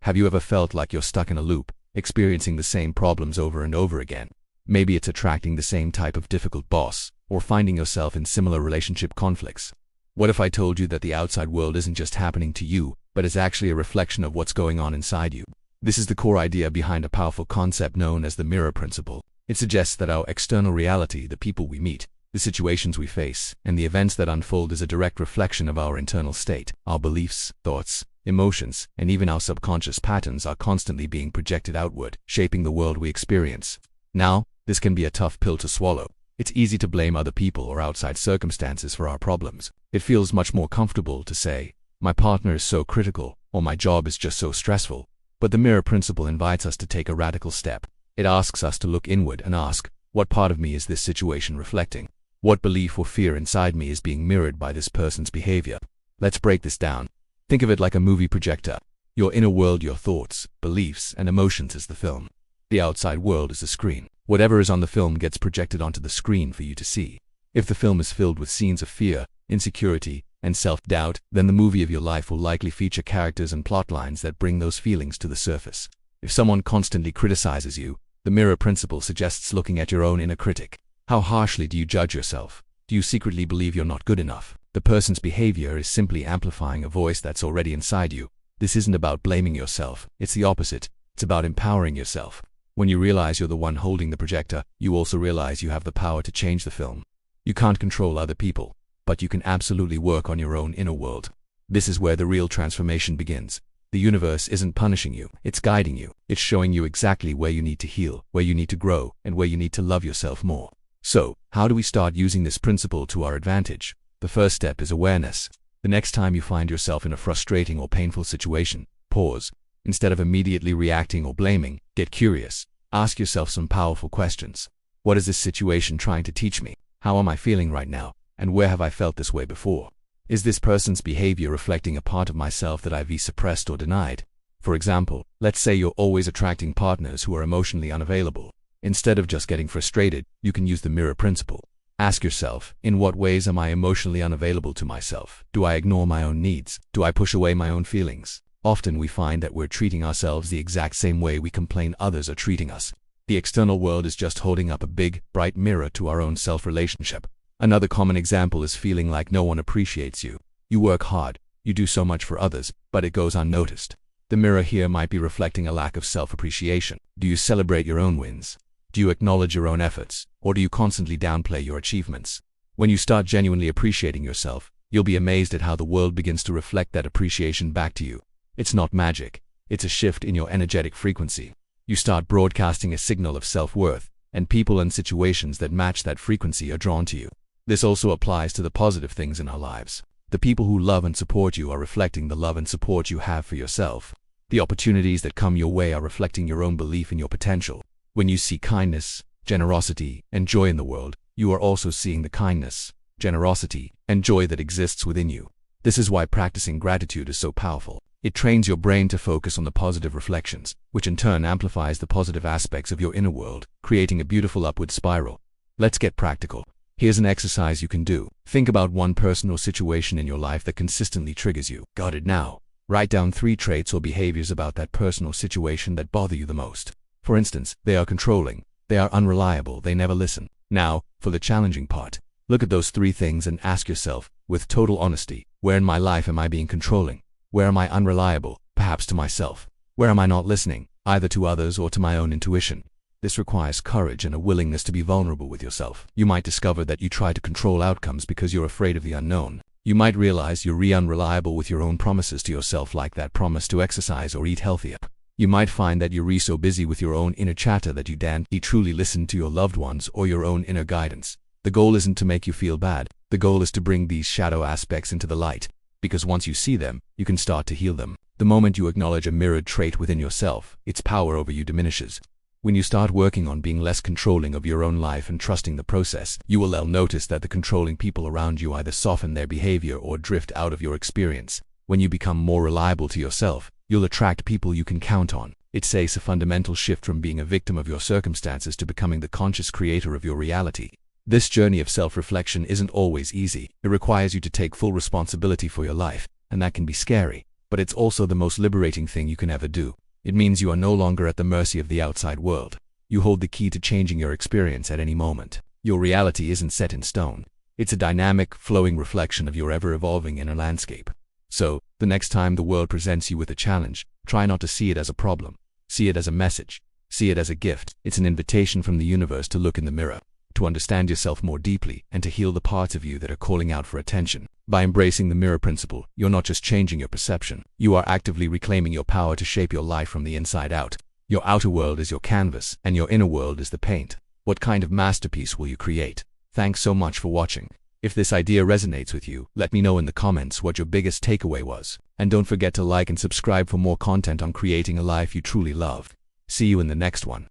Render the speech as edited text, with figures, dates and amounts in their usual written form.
Have you ever felt like you're stuck in a loop, experiencing the same problems over and over again? Maybe it's attracting the same type of difficult boss, or finding yourself in similar relationship conflicts. What if I told you that the outside world isn't just happening to you, but is actually a reflection of what's going on inside you? This is the core idea behind a powerful concept known as the mirror principle. It suggests that our external reality, the people we meet, the situations we face, and the events that unfold is a direct reflection of our internal state. Our beliefs, thoughts, emotions, and even our subconscious patterns are constantly being projected outward, shaping the world we experience. Now, this can be a tough pill to swallow. It's easy to blame other people or outside circumstances for our problems. It feels much more comfortable to say, "My partner is so critical," or "My job is just so stressful." But the mirror principle invites us to take a radical step. It asks us to look inward and ask, what part of me is this situation reflecting? What belief or fear inside me is being mirrored by this person's behavior? Let's break this down. Think of it like a movie projector. Your inner world, your thoughts, beliefs, and emotions is the film. The outside world is the screen. Whatever is on the film gets projected onto the screen for you to see. If the film is filled with scenes of fear, insecurity, and self-doubt, then the movie of your life will likely feature characters and plot lines that bring those feelings to the surface. If someone constantly criticizes you, the mirror principle suggests looking at your own inner critic. How harshly do you judge yourself? Do you secretly believe you're not good enough? The person's behavior is simply amplifying a voice that's already inside you. This isn't about blaming yourself. It's the opposite. It's about empowering yourself. When you realize you're the one holding the projector, you also realize you have the power to change the film. You can't control other people, but you can absolutely work on your own inner world. This is where the real transformation begins. The universe isn't punishing you, it's guiding you. It's showing you exactly where you need to heal, where you need to grow, and where you need to love yourself more. So, how do we start using this principle to our advantage? The first step is awareness. The next time you find yourself in a frustrating or painful situation, pause. Instead of immediately reacting or blaming, get curious. Ask yourself some powerful questions. What is this situation trying to teach me? How am I feeling right now? And where have I felt this way before? Is this person's behavior reflecting a part of myself that I've suppressed or denied? For example, let's say you're always attracting partners who are emotionally unavailable. Instead of just getting frustrated, you can use the mirror principle. Ask yourself, in what ways am I emotionally unavailable to myself? Do I ignore my own needs? Do I push away my own feelings? Often we find that we're treating ourselves the exact same way we complain others are treating us. The external world is just holding up a big, bright mirror to our own self-relationship. Another common example is feeling like no one appreciates you. You work hard, you do so much for others, but it goes unnoticed. The mirror here might be reflecting a lack of self-appreciation. Do you celebrate your own wins? Do you acknowledge your own efforts, or do you constantly downplay your achievements? When you start genuinely appreciating yourself, you'll be amazed at how the world begins to reflect that appreciation back to you. It's not magic, it's a shift in your energetic frequency. You start broadcasting a signal of self-worth, and people and situations that match that frequency are drawn to you. This also applies to the positive things in our lives. The people who love and support you are reflecting the love and support you have for yourself. The opportunities that come your way are reflecting your own belief in your potential. When you see kindness, generosity, and joy in the world, you are also seeing the kindness, generosity, and joy that exists within you. This is why practicing gratitude is so powerful. It trains your brain to focus on the positive reflections, which in turn amplifies the positive aspects of your inner world, creating a beautiful upward spiral. Let's get practical. Here's an exercise you can do. Think about one person or situation in your life that consistently triggers you. Got it now? Write down 3 traits or behaviors about that person or situation that bother you the most. For instance, they are controlling, they are unreliable, they never listen. Now, for the challenging part. Look at those 3 things and ask yourself, with total honesty, where in my life am I being controlling? Where am I unreliable, perhaps to myself? Where am I not listening, either to others or to my own intuition? This requires courage and a willingness to be vulnerable with yourself. You might discover that you try to control outcomes because you're afraid of the unknown. You might realize you're unreliable with your own promises to yourself, like that promise to exercise or eat healthier. You might find that you're so busy with your own inner chatter that you don't truly listen to your loved ones or your own inner guidance. The goal isn't to make you feel bad. The goal is to bring these shadow aspects into the light, because once you see them, you can start to heal them. The moment you acknowledge a mirrored trait within yourself, its power over you diminishes. When you start working on being less controlling of your own life and trusting the process, you will notice that the controlling people around you either soften their behavior or drift out of your experience. When you become more reliable to yourself, you'll attract people you can count on. It's a fundamental shift from being a victim of your circumstances to becoming the conscious creator of your reality. This journey of self-reflection isn't always easy. It requires you to take full responsibility for your life, and that can be scary. but it's also the most liberating thing you can ever do. It means you are no longer at the mercy of the outside world. You hold the key to changing your experience at any moment. Your reality isn't set in stone. It's a dynamic, flowing reflection of your ever-evolving inner landscape. So, the next time the world presents you with a challenge, try not to see it as a problem. See it as a message. See it as a gift. It's an invitation from the universe to look in the mirror, to understand yourself more deeply, and to heal the parts of you that are calling out for attention. By embracing the mirror principle, you're not just changing your perception, you are actively reclaiming your power to shape your life from the inside out. Your outer world is your canvas, and your inner world is the paint. What kind of masterpiece will you create? Thanks so much for watching. If this idea resonates with you, let me know in the comments what your biggest takeaway was. And don't forget to like and subscribe for more content on creating a life you truly love. See you in the next one.